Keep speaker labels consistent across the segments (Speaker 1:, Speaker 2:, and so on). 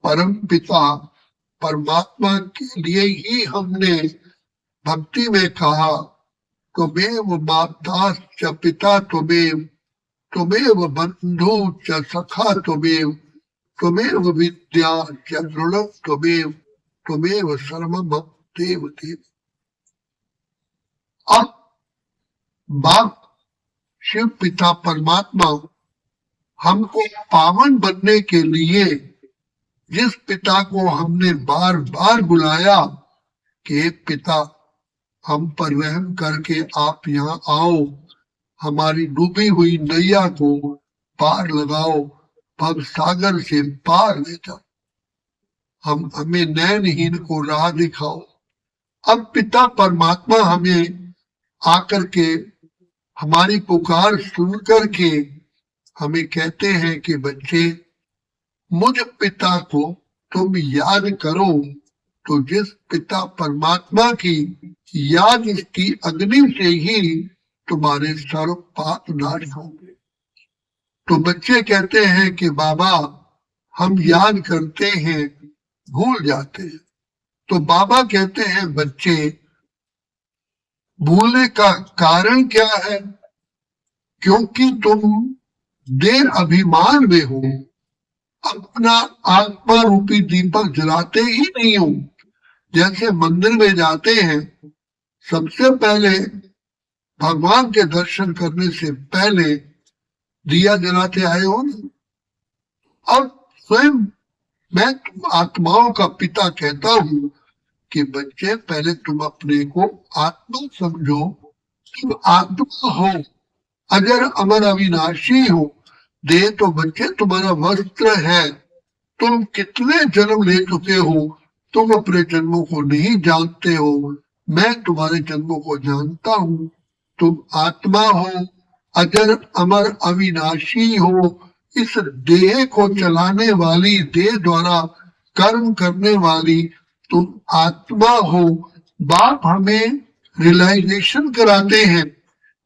Speaker 1: परम पिता परमात्मा के लिए ही हमने भक्ति में कहा, त्वमेव माता च पिता त्वमेव, त्वमेव बंधु च सखा त्वमेव, त्वमेव विद्या च दृढ़ त्वमेव, त्वमेव सर्वम देव देव। अब बाप शिव पिता परमात्मा हमको पावन बनने के लिए जिस पिता को हमने बार बार बुलाया कि पिता हम पर रहम करके आप यहाँ आओ, हमारी डूबी हुई नैया को पार लगाओ, भव सागर से पार ले जाओ, हमें नैनहीन को राह दिखाओ। अब पिता परमात्मा हमें आकर के हमारी पुकार सुन करके हमें कहते हैं कि बच्चे मुझ पिता को तुम याद करो, तो जिस पिता परमात्मा की याद की अग्नि से ही तुम्हारे सर्व पाप नाश होंगे। तो बच्चे कहते हैं कि बाबा हम याद करते हैं भूल जाते हैं। तो बाबा कहते हैं बच्चे भूलने का कारण क्या है? क्योंकि तुम देर अभिमान में हो, अपना आत्मा रूपी दीपक जलाते ही नहीं हो। जैसे मंदिर में जाते हैं, सबसे पहले भगवान के दर्शन करने से पहले दिया जलाते आए हो ना। अब स्वयं मैं तुम आत्माओं का पिता कहता हूं कि बच्चे पहले तुम अपने को आत्मा समझो, तुम आत्मा हो, अजर अमर अविनाशी हो। देह तो बच्चे तुम्हारा वस्त्र है, तुम कितने जन्म ले चुके हो, तुम अपने जन्मों को नहीं जानते हो, मैं तुम्हारे जन्मों को जानता हूँ। तुम आत्मा हो, अजर अमर अविनाशी हो, इस देह को चलाने वाली, देह द्वारा कर्म करने वाली तुम आत्मा हो। बाप हमें रियलाइजेशन कराते हैं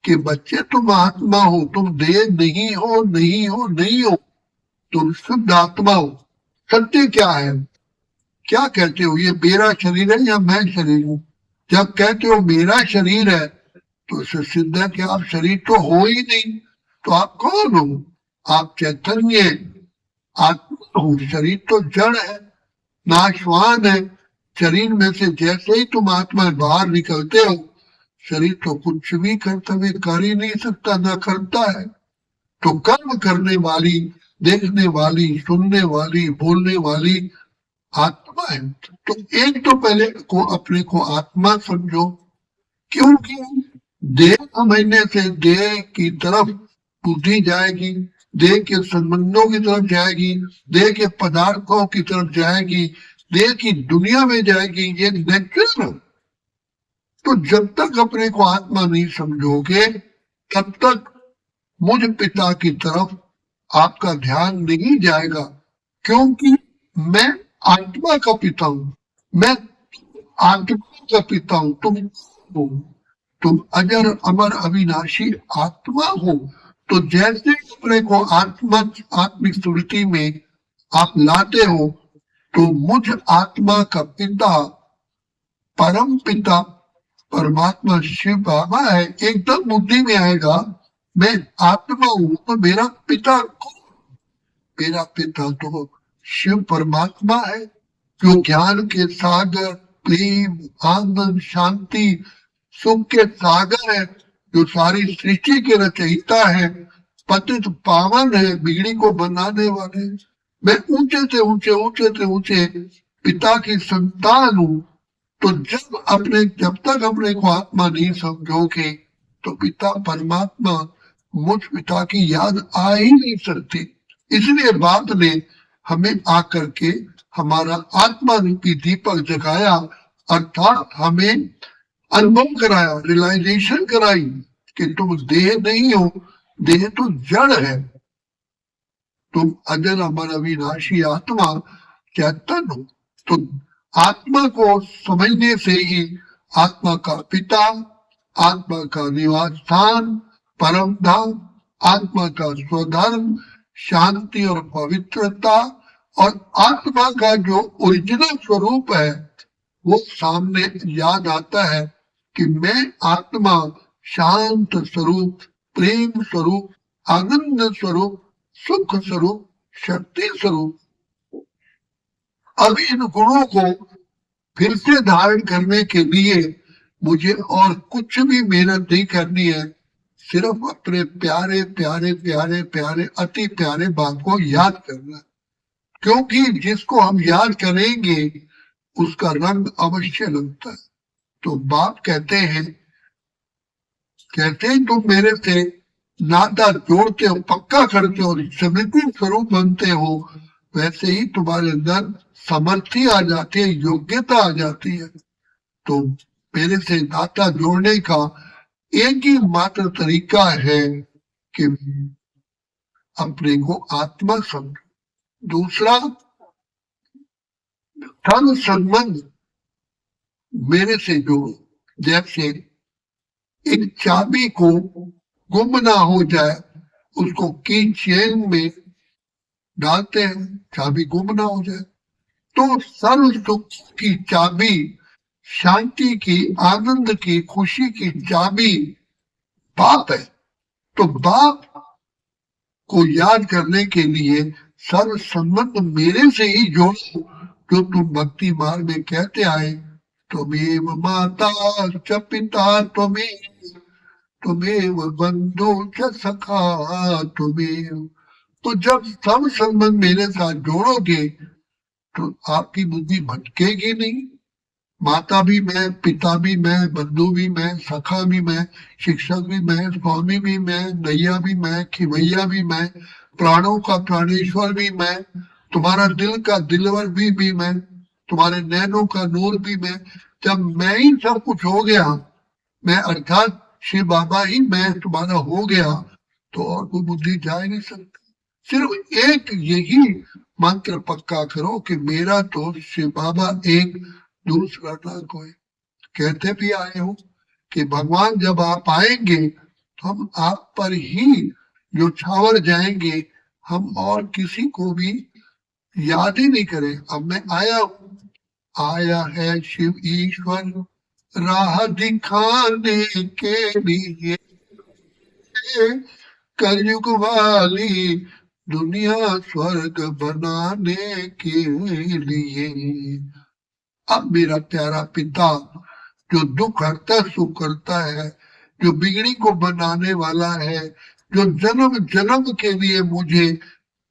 Speaker 1: कि बच्चे तुम आत्मा हो, तुम देह नहीं हो, नहीं हो, नहीं हो, तुम शुद्ध आत्मा हो। सत्य क्या है? क्या कहते हो, ये मेरा शरीर है या मैं शरीर हूं? जब कहते हो मेरा शरीर है तो इससे सिद्ध है कि आप शरीर तो हो ही नहीं। तो आप कौन हो? आप चैतन्य आत्मा हो। शरीर तो जड़ है, नाशवान है। शरीर में से जैसे ही तुम आत्मा बाहर निकलते हो, शरीर तो कुछ भी कर्तव्य कर ही नहीं सकता, ना करता है। तो कर्म करने वाली, देखने वाली, सुनने वाली, बोलने वाली आत्मा है। तो एक तो पहले को अपने को आत्मा समझो, क्योंकि देह समझने से देह की तरफ बुद्धि जाएगी, देह के संबंधों की तरफ जाएगी, देह के पदार्थों की तरफ जाएगी, देह की दुनिया में जाएगी। ये नेचुरल। तो जब तक अपने को आत्मा नहीं समझोगे तब तक मुझ पिता की तरफ आपका ध्यान नहीं जाएगा, क्योंकि मैं आत्मा का पिता हूं, मैं आत्मा का पिता हूं। तुम अजर अमर अविनाशी आत्मा हो। तो जैसे अपने को आत्मिक स्मृति में आप लाते हो, तो मुझ आत्मा का पिता परम पिता परमात्मा शिव बाबा है। एकदम बुद्धि में आएगा मैं आत्मा हूं तो मेरा पिता कौन? मेरा पिता तो शिव परमात्मा है, जो ज्ञान के सागर, प्रेम, आनंद, शांति, सुख के सागर है, जो सारी सृष्टि के रचयिता है, पतित पावन है, बिगड़ी को बनाने वाले। मैं ऊंचे से ऊंचे, ऊंचे से ऊंचे पिता की संतान हूं। तो जब तक अपने को आत्मा नहीं समझोगे तो पिता परमात्मा, मुझ पिता की याद आ ही नहीं सकती। इसलिए बाप ने हमें आकर के हमारा आत्मा रूपी दीपक जगाया, अर्थात हमें अनुभव कराया, रियलाइजेशन कराई कि तुम देह नहीं हो, देह तो जड़ है, तुम अजर अमर अविनाशी आत्मा चैतन्य हो। तो आत्मा को समझने से ही आत्मा का पिता, आत्मा का निवास स्थान, परम धाम, आत्मा का स्वधर्म, शांति और पवित्रता और आत्मा का जो ओरिजिनल स्वरूप है वो सामने याद आता है कि मैं आत्मा शांत स्वरूप, प्रेम स्वरूप, आनंद स्वरूप, सुख स्वरूप, शक्ति स्वरूप। अब इन गुणों को फिर से धारण करने के लिए मुझे और कुछ भी मेहनत नहीं करनी है, सिर्फ अपने प्यारे प्यारे प्यारे प्यारे अति प्यारे बाप को याद करना, क्योंकि जिसको हम याद करेंगे उसका रंग अवश्य लगता है। तो बाप कहते हैं तुम मेरे से नाता जोड़ते हो, पक्का करते हो, स्मृति स्वरूप बनते हो, वैसे ही तुम्हारे अंदर समर्थी आ जाती है, योग्यता आ जाती है। तो मेरे से नाता जोड़ने का एक ही मात्र तरीका है कि अपने को आत्मा समझो। दूसरा, तन संबंध मेरे से जोड़ो। जैसे एक चाबी को गुम ना हो जाए, उसको की चेन में डालते हैं, चाबी गुम ना हो जाए। तो सर्व सुख की चाबी, शांति की, आनंद की, खुशी की चाबी बाप है। तो बाप को याद करने के लिए सर्व संबंध मेरे से ही जोड़ो, जो तुम भक्ति मार्ग में कहते आए, त्वमेव माता च पिता त्वमेव बंधु च सखा त्वमेव। तो जब सब संबंध मेरे साथ जोड़ोगे तो आपकी बुद्धि भटकेगी नहीं। माता भी मैं, पिता भी मैं, बंधु भी मैं, सखा भी मैं, शिक्षक भी मैं, स्वामी भी मैं, नैया भी मैं, खिवैया भी मैं, प्राणों का प्राणेश्वर भी मैं, तुम्हारा दिल का दिलवर भी मैं, तुम्हारे नैनों का नूर भी मैं। जब मैं ही सब कुछ हो गया, मैं अर्थात शिव बाबा ही मैं तुम्हारा हो गया, तो और कोई बुद्धि जा ही नहीं सकती। सिर्फ एक यही मंत्र पक्का करो कि मेरा तो शिव बाबा एक, दूसरा ना कोई। कहते भी आए हो कि भगवान जब आप आएंगे तो हम आप पर ही न्यौछावर जाएंगे, हम और किसी को भी याद ही नहीं करें। अब मैं आया हूँ, आया है शिव ईश्वर राह दिखाने के लिए, कलयुग वाली दुनिया स्वर्ग बनाने के लिए। अब मेरा प्यारा पिता जो दुख हरता सुख करता है, जो बिगड़ी को बनाने वाला है, जो जन्म जन्म के लिए मुझे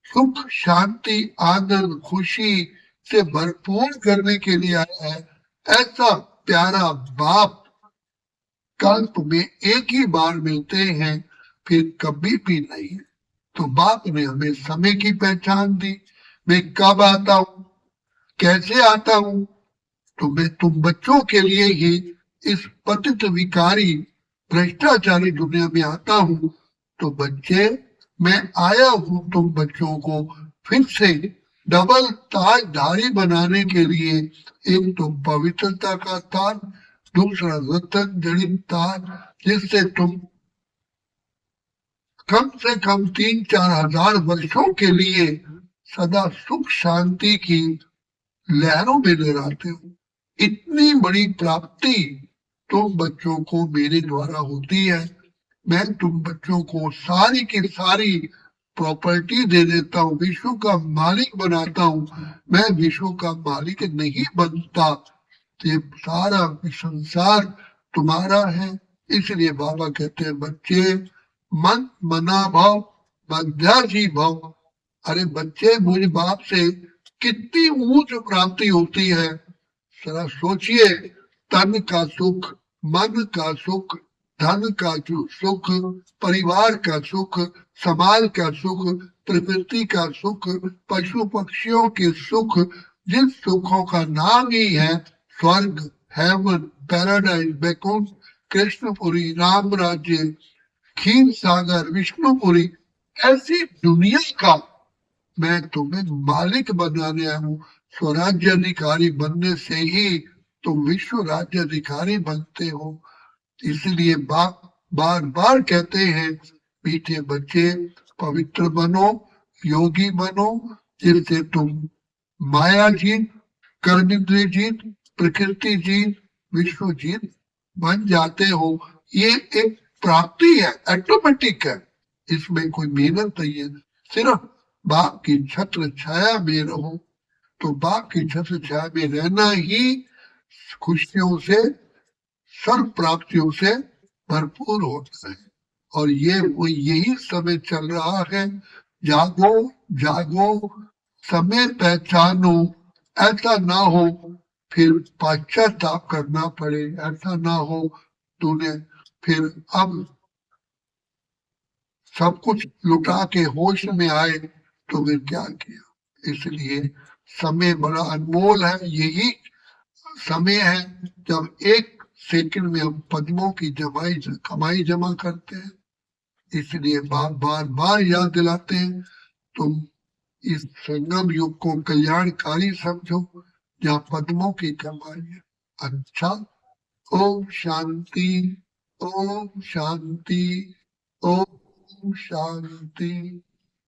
Speaker 1: सुख शांति आनंद खुशी से भरपूर करने के लिए आया है, ऐसा प्यारा बाप कल्प में एक ही बार मिलते हैं, फिर कभी भी नहीं। तो बाप ने हमें समय की पहचान दी। मैं कब आता हूँ, कैसे आता हूँ, तो मैं तुम बच्चों के लिए ही इस पतित विकारी भ्रष्टाचारी दुनिया में आता हूँ। तो बच्चे, मैं आया हूँ तुम बच्चों को फिर से डबल ताजधारी बनाने के लिए। एक तो पवित्रता का ताज, दूसरा रतन जड़ित ताज, जिससे तुम कम से कम 3-4 हजार वर्षों के लिए सदा सुख शांति की लहरों में लहराते हो। इतनी बड़ी प्राप्ति तुम बच्चों को मेरे द्वारा होती है। मैं तुम बच्चों को सारी की सारी प्रॉपर्टी दे देता हूँ, विश्व का मालिक बनाता हूँ। मैं विश्व का मालिक नहीं बनता, ये सारा संसार तुम्हारा है। इसलिए बाबा कहते हैं बच्चे, मन मना भाव मध्यासी भाव। अरे बच्चे, मुझे बाप से कितनी ऊंच प्राप्ति होती है, जरा सोचिए। तन का सुख, मन का सुख, धन का सुख, परिवार का सुख, समाज का सुख, प्रकृति का सुख, पशु पक्षियों के सुख, जिन सुखों का नाम ही है स्वर्ग, हेवन, पैराडाइज, बैकुंठ, कृष्णपुरी, राम राज्य, खीर सागर, विष्णुपुरी, ऐसी दुनिया का मैं तुम्हें मालिक बनाने आया हूँ। स्वराज्य अधिकारी बनने से ही तुम विश्व राज्य अधिकारी बनते हो। इसलिए बाप बार बार कहते हैं मीठे बच्चे, पवित्र बनो, योगी बनो, जिससे तुम माया जीत, कर्मेंद्रिय जीत, प्रकृति जीत, विश्व जीत बन जाते हो। ये एक प्राप्ति है, ऑटोमेटिक है, इसमें कोई मेहनत नहीं है। सिर्फ बाप की छत्र छाया में रहो, तो बाप की छत्र छाया में रहना ही खुशियों से, सर्व प्राप्तियों से भरपूर होता है। और ये वो यही समय चल रहा है। जागो जागो, समय पहचानो, ऐसा ना हो फिर पश्चाताप करना पड़े, ऐसा ना हो तूने फिर अब सब कुछ लुटा के होश में आए तो फिर क्या किया। इसलिए समय बड़ा अनमोल है। यही समय है जब एक सेकंड में हम पद्मों की कमाई जमा करते हैं। इसलिए बार बार बार याद दिलाते हैं, तुम इस संगम युग को कल्याणकारी समझो, जहाँ पद्मों की कमाई है। अच्छा, ओम शांति, ओम शांति, ओम शांति।